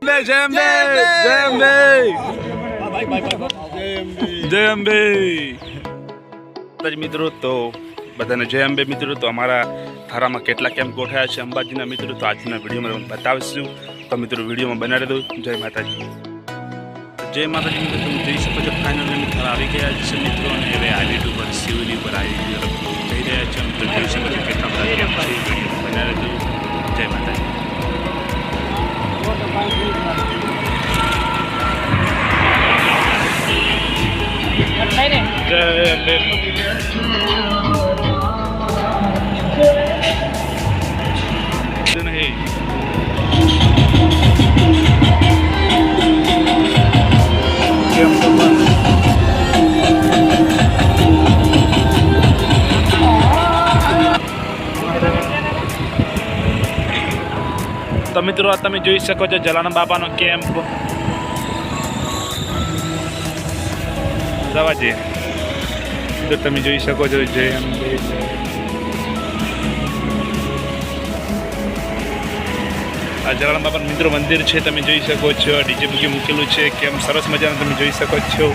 જય અંબે જય અંબે જય અંબે મિત્રો તો બધાને જય અંબે મિત્રો તો અમારા થારામાં કેટલા કેમ્પ ગોઠાયા છે અંબાજીના મિત્રો તો આજના વિડીયોમાં બતાવીશું તો મિત્રો વિડીયોમાં બનાવી દો જય માતાજી મિત્રો તમે જોઈ શકો છો ફાઇનલ થારા આવી ગયા છે મિત્રો અને હવે હાઈવે ઉપર શિવની ઉપર આવી જઈ રહ્યા છે મિત્રો જોઈ શકો છો કેટલા બધા કેમ્પ છે વિડીયો બનાવી દો જય માતાજી તો મિત્રો તમે જોઈ શકો છો જલારામ બાપાનો કેમ્પ જવાજે તો તમે જોઈ શકો છો જય અંબે આ જલારામ બાપાનું મિત્રો મંદિર છે તમે જોઈ શકો છો ડીજે બુજી મૂકેલું છે કેમ સરસ મજાનું તમે જોઈ શકો છો